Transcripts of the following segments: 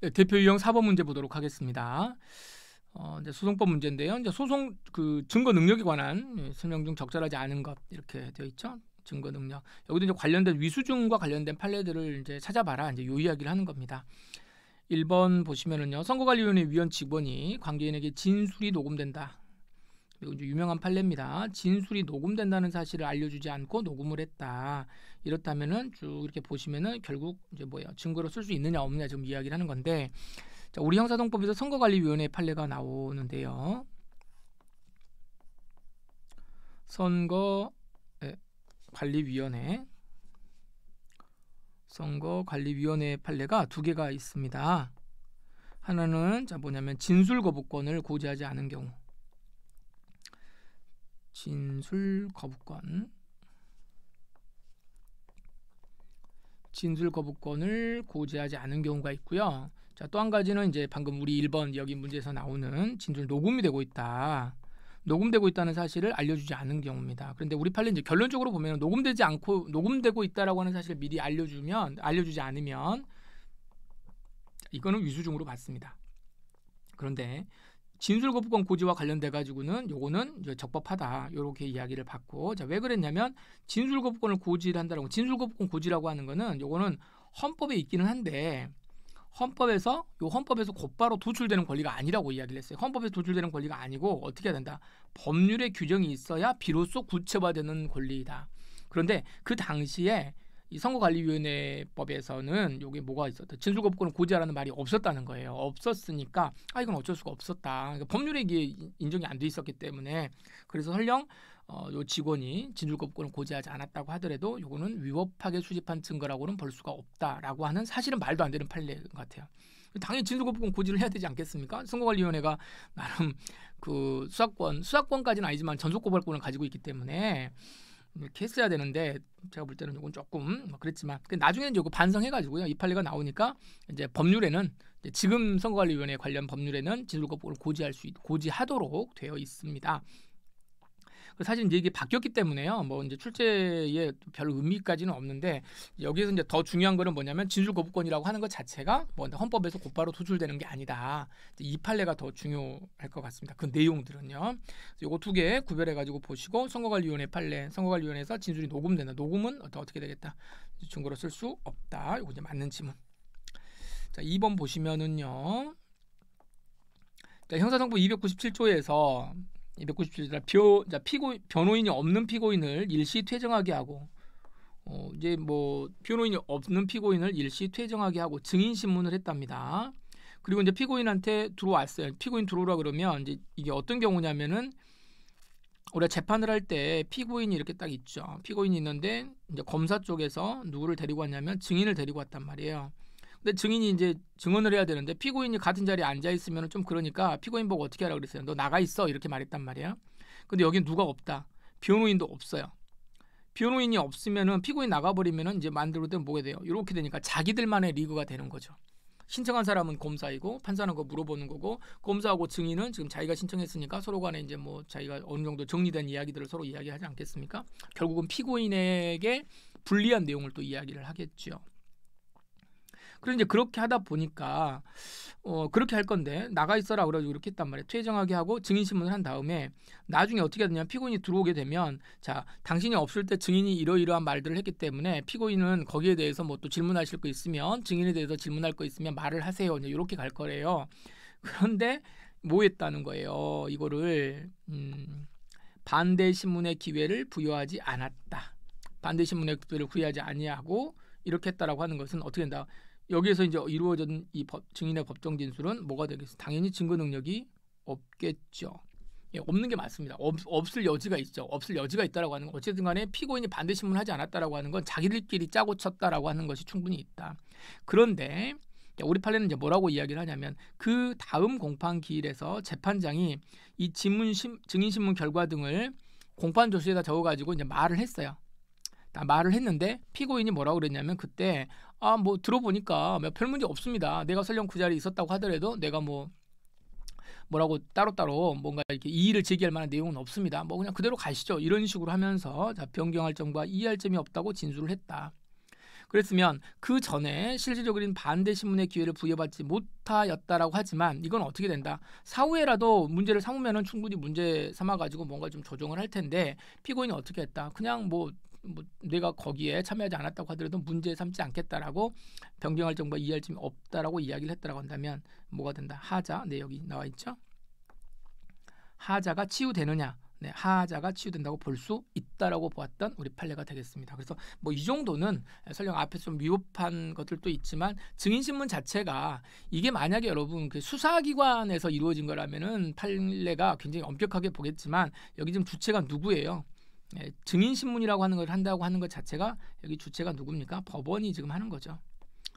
네, 대표 유형 4번 문제 보도록 하겠습니다. 이제 소송법 문제인데요. 이제 소송 그 증거 능력에 관한 설명 중 적절하지 않은 것 이렇게 되어 있죠. 증거 능력. 여기도 이제 관련된 위수증과 관련된 판례들을 이제 찾아봐라. 이제 요 이야기를 하는 겁니다. 1번 보시면은요. 선거관리위원회 위원 직원이 관계인에게 진술이 녹음된다. 그리고 이제 유명한 판례입니다. 진술이 녹음된다는 사실을 알려주지 않고 녹음을 했다. 이렇다면은 쭉 이렇게 보시면은 결국 이제 뭐예요? 증거로 쓸 수 있느냐 없느냐 지금 이야기를 하는 건데, 자, 우리 형사동법에서 선거관리위원회 판례가 나오는데요. 선거관리위원회 판례가 두 개가 있습니다. 하나는 자 뭐냐면 진술 거부권을 고지하지 않은 경우. 진술 거부권을 고지하지 않은 경우가 있고요. 자, 또 한 가지는 이제 방금 우리 1번 여기 문제에서 나오는 진술 녹음이 되고 있다. 녹음되고 있다는 사실을 알려주지 않은 경우입니다. 그런데 우리 판례 이제 결론적으로 보면 녹음되지 않고 녹음되고 있다라고 하는 사실을 미리 알려주지 않으면 이거는 위수증으로 받습니다. 그런데 진술 거부권 고지와 관련돼 가지고는 요거는 이제 적법하다 이렇게 이야기를 받고, 자, 왜 그랬냐면 진술 거부권을 고지를 한다라고, 진술 거부권 고지라고 하는 거는 요거는 헌법에 있기는 한데 헌법에서 곧바로 도출되는 권리가 아니라고 이야기를 했어요. 헌법에서 도출되는 권리가 아니고 어떻게 해야 된다? 법률의 규정이 있어야 비로소 구체화되는 권리이다. 그런데 그 당시에 이 선거관리위원회법에서는 여기 뭐가 있었다? 진술거부권을 고지하라는 말이 없었다는 거예요. 없었으니까 이건 어쩔 수가 없었다. 그러니까 법률에 이게 인정이 안 돼 있었기 때문에, 그래서 설령 요 직원이 진술거부권을 고지하지 않았다고 하더라도 요거는 위법하게 수집한 증거라고는 볼 수가 없다라고 하는, 사실은 말도 안 되는 판례인 것 같아요. 당연히 진술거부권 고지를 해야 되지 않겠습니까? 선거관리위원회가 나름 그 수사권까지는 아니지만 전속고발권을 가지고 있기 때문에 이렇게 했어야 되는데, 제가 볼 때는 이건 조금 그랬지만 나중에는 이거 반성해가지고요, 이 판례가 나오니까 이제 법률에는 이제 지금 선거관리위원회 관련 법률에는 진술거부권을 고지하도록 되어 있습니다. 사실 이제 이게 바뀌었기 때문에요. 뭐 이제 출제에 별 의미까지는 없는데, 여기서 이제 더 중요한 거는 뭐냐면 진술 거부권이라고 하는 것 자체가 뭐 헌법에서 곧바로 도출되는 게 아니다. 이 판례가 더 중요할 것 같습니다. 그 내용들은요. 요거 두 개 구별해 가지고 보시고, 선거관리위원회 판례, 선거관리위원회에서 진술이 녹음된다. 녹음은 어떻게 되겠다? 증거로 쓸 수 없다. 요거 이제 맞는 지문. 자, 2번 보시면은요. 자, 형사정보 297조에서 변호인이 없는 피고인을 일시 퇴정하게 하고, 이제 뭐 변호인이 없는 피고인을 일시 퇴정하게 하고 증인 신문을 했답니다. 그리고 이제 피고인한테 들어왔어요. 피고인 들어오라 그러면 이제 이게 어떤 경우냐면은, 우리가 재판을 할 때 피고인이 이렇게 딱 있죠. 피고인이 있는데 이제 검사 쪽에서 누구를 데리고 왔냐면 증인을 데리고 왔단 말이에요. 근데 증인이 이제 증언을 해야 되는데 피고인이 같은 자리에 앉아 있으면 좀 그러니까 피고인 보고 어떻게 하라고 그랬어요? 너 나가 있어, 이렇게 말했단 말이에요. 근데 여긴 누가 없다. 변호인도 없어요. 변호인이 없으면은 피고인 나가버리면은 이제 만들어도 뭐게 돼요? 이렇게 되니까 자기들만의 리그가 되는 거죠. 신청한 사람은 검사이고 판사는 그거 물어보는 거고, 검사하고 증인은 지금 자기가 신청했으니까 서로 간에 이제 뭐 자기가 어느 정도 정리된 이야기들을 서로 이야기하지 않겠습니까? 결국은 피고인에게 불리한 내용을 또 이야기를 하겠죠. 그런데 이제 그렇게 하다 보니까 그렇게 할 건데 나가 있어라 그래가지고 이렇게 했단 말이에요. 퇴정하게 하고 증인 신문을 한 다음에 나중에 어떻게 하느냐, 피고인이 들어오게 되면, 자, 당신이 없을 때 증인이 이러이러한 말들을 했기 때문에 피고인은 거기에 대해서 뭐 또 질문하실 거 있으면, 증인에 대해서 질문할 거 있으면 말을 하세요. 이제 이렇게 갈 거래요. 그런데 뭐 했다는 거예요? 이거를 반대 신문의 기회를 부여하지 않았다. 반대 신문의 기회를 부여하지 아니하고 이렇게 했다라고 하는 것은 어떻게 된다? 여기에서 이제 이루어진 이 증인의 법정 진술은 뭐가 되겠어요? 당연히 증거 능력이 없겠죠. 예, 없는 게 맞습니다. 없을 여지가 있죠. 없을 여지가 있다라고 하는 건 어쨌든 간에 피고인이 반대 신문하지 않았다라고 하는 건 자기들끼리 짜고 쳤다라고 하는 것이 충분히 있다. 그런데 우리 판례는 이제 뭐라고 이야기를 하냐면, 그 다음 공판 기일에서 재판장이 이 증인 신문 결과 등을 공판 조서에다 적어가지고 이제 말을 했어요. 말을 했는데 피고인이 뭐라고 그랬냐면, 그때 뭐 들어보니까 별 문제 없습니다. 내가 설령 그 자리에 있었다고 하더라도 내가 뭐라고 따로따로 뭔가 이렇게 이의를 제기할 만한 내용은 없습니다. 뭐 그냥 그대로 가시죠. 이런 식으로 하면서 변경할 점과 이해할 점이 없다고 진술을 했다. 그랬으면 그 전에 실질적인 반대 신문의 기회를 부여받지 못하였다라고 하지만 이건 어떻게 된다? 사후에라도 문제를 삼으면은 충분히 문제 삼아가지고 뭔가 좀 조정을 할 텐데 피고인이 어떻게 했다? 그냥 뭐 내가 거기에 참여하지 않았다고 하더라도 문제 삼지 않겠다라고 변경할 정보가 이해할 점이 없다라고 이야기를 했다라고 한다면 뭐가 된다? 하자. 네, 여기 나와 있죠. 하자가 치유되느냐? 네, 하자가 치유된다고 볼 수 있다라고 보았던 우리 판례가 되겠습니다. 그래서 뭐 이 정도는 설령 앞에서 좀 위법한 것들도 있지만 증인신문 자체가 이게 만약에 여러분 그 수사기관에서 이루어진 거라면은 판례가 굉장히 엄격하게 보겠지만 여기 지금 주체가 누구예요? 증인신문이라고 하는 걸 한다고 하는 것 자체가 여기 주체가 누굽니까? 법원이 지금 하는 거죠.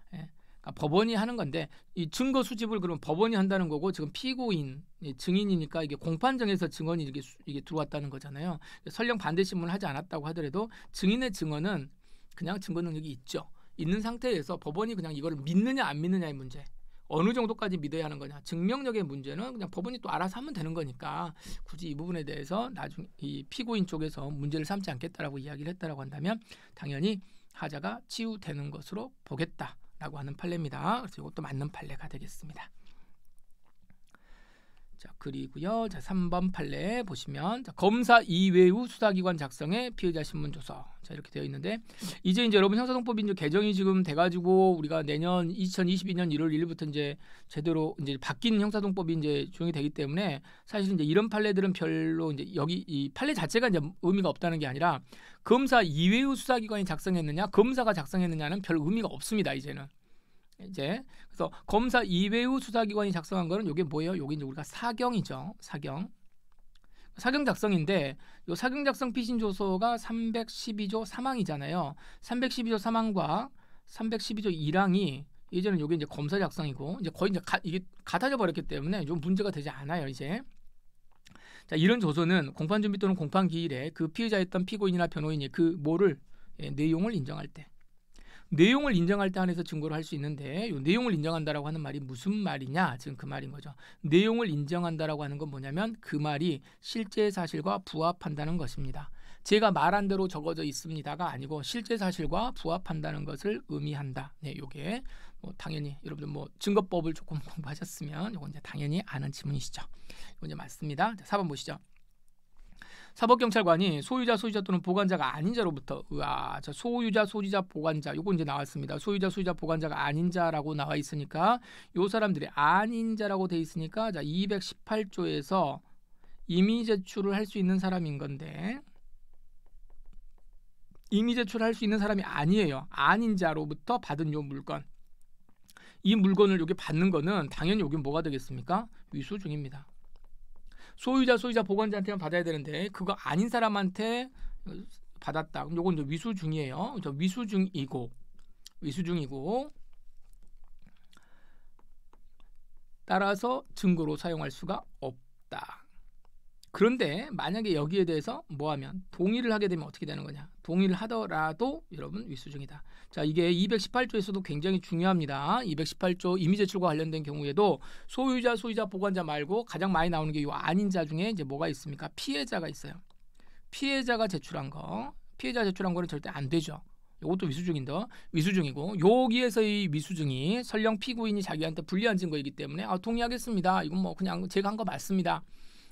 그러니까 법원이 하는 건데 이 증거 수집을 그럼 법원이 한다는 거고 지금 피고인 증인이니까 이게 공판정에서 증언이 이게 들어왔다는 거잖아요. 설령 반대 신문을 하지 않았다고 하더라도 증인의 증언은 그냥 증거 능력이 있는 상태에서 법원이 그냥 이거를 믿느냐 안 믿느냐의 문제. 어느 정도까지 믿어야 하는 거냐. 증명력의 문제는 그냥 법원이 또 알아서 하면 되는 거니까 굳이 이 부분에 대해서 나중에 이 피고인 쪽에서 문제를 삼지 않겠다라고 이야기를 했다라고 한다면 당연히 하자가 치유되는 것으로 보겠다라고 하는 판례입니다. 그래서 이것도 맞는 판례가 되겠습니다. 자, 그리고요. 자, 3번 판례 보시면 자, 검사 이외의 수사기관 작성의 피의자 신문 조서. 자, 이렇게 되어 있는데 이제 여러분 형사동법 이제 개정이 지금 돼 가지고 우리가 내년 2022년 1월 1일부터 이제 제대로 이제 바뀐 형사동법이 이제 적용이 되기 때문에 사실 이제 이런 판례들은 별로 이제 여기 이 판례 자체가 이제 의미가 없다는 게 아니라 검사 이외의 수사기관이 작성했느냐, 검사가 작성했느냐는 별 의미가 없습니다. 이제는. 이제 그래서 검사 이외의 수사기관이 작성한 거는 이게 뭐예요? 이게 이제 우리가 사경이죠. 사경 작성인데 이 사경 작성 피신 조서가 312조 3항이잖아요. 312조 3항과 312조 1항이 예전에 이게 이제 검사 작성이고 이제 거의 이제 이게 같아져 버렸기 때문에 좀 문제가 되지 않아요. 이제 자, 이런 조서는 공판 준비 또는 공판 기일에 그 피의자였던 피고인이나 변호인이 그 뭐를 내용을 인정할 때 한해서 증거를 할 수 있는데 이 내용을 인정한다라고 하는 말이 무슨 말이냐? 지금 그 말인 거죠. 내용을 인정한다라고 하는 건 뭐냐면 그 말이 실제 사실과 부합한다는 것입니다. 제가 말한 대로 적어져 있습니다가 아니고 실제 사실과 부합한다는 것을 의미한다. 네, 요게 뭐 당연히 여러분들 뭐 증거법을 조금 공부하셨으면 이건 이제 당연히 아는 지문이시죠. 이건 이제 맞습니다. 자, 4번 보시죠. 사법경찰관이 소유자 또는 보관자가 아닌 자로부터 자, 소유자 보관자 요거 이제 나왔습니다. 소유자 보관자가 아닌 자라고 나와 있으니까 요 사람들이 아닌 자라고 돼 있으니까 자 218조에서 임의 제출을 할 수 있는 사람인 건데 임의 제출을 할 수 있는 사람이 아니에요. 아닌 자로부터 받은 요 물건. 이 물건을 여기 받는 거는 당연히 여기 뭐가 되겠습니까? 위수중입니다. 소유자 보관자한테만 받아야 되는데 그거 아닌 사람한테 받았다. 그럼 요건 이제 위수중이에요. 위수중이고 따라서 증거로 사용할 수가 없다. 그런데 만약에 여기에 대해서 뭐하면 동의를 하게 되면 어떻게 되는 거냐? 동의를 하더라도 여러분 위수중이다. 자, 이게 218조에서도 굉장히 중요합니다. 218조 임의제출과 관련된 경우에도 소유자 보관자 말고 가장 많이 나오는 게 이 아닌 자 중에 이제 뭐가 있습니까? 피해자가 있어요. 피해자가 제출한 거는 절대 안 되죠. 이것도 위수중이고 여기에서 이 위수중이 설령 피고인이 자기한테 불리한 증거이기 때문에 동의하겠습니다. 이건 뭐 그냥 제가 한 거 맞습니다.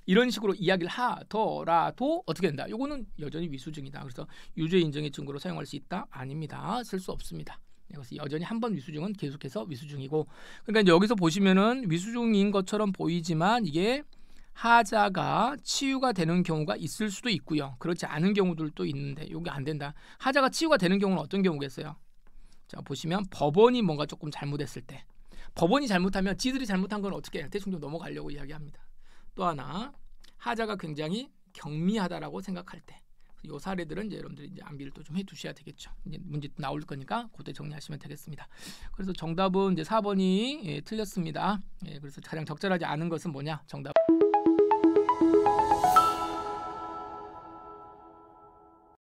이런 식으로 이야기를 하더라도 어떻게 된다? 이거는 여전히 위수중이다. 그래서 유죄 인정의 증거로 사용할 수 있다? 아닙니다. 쓸 수 없습니다. 그래서 여전히 한 번 위수중은 계속해서 위수중이고 그러니까 이제 여기서 보시면은 위수중인 것처럼 보이지만 이게 하자가 치유가 되는 경우가 있을 수도 있고요. 그렇지 않은 경우들도 있는데 이게 안 된다. 하자가 치유가 되는 경우는 어떤 경우겠어요? 자, 보시면 법원이 뭔가 조금 잘못했을 때 법원이 잘못하면 지들이 잘못한 건 어떻게 해요? 대충 좀 넘어가려고 이야기합니다. 또 하나 하자가 굉장히 경미하다라고 생각할 때 이 사례들은 이제 여러분들이 이제 암기를 또 좀 해두셔야 되겠죠. 이제 문제 나올 거니까 그때 정리하시면 되겠습니다. 그래서 정답은 이제 4번이 틀렸습니다. 그래서 가장 적절하지 않은 것은 뭐냐? 정답.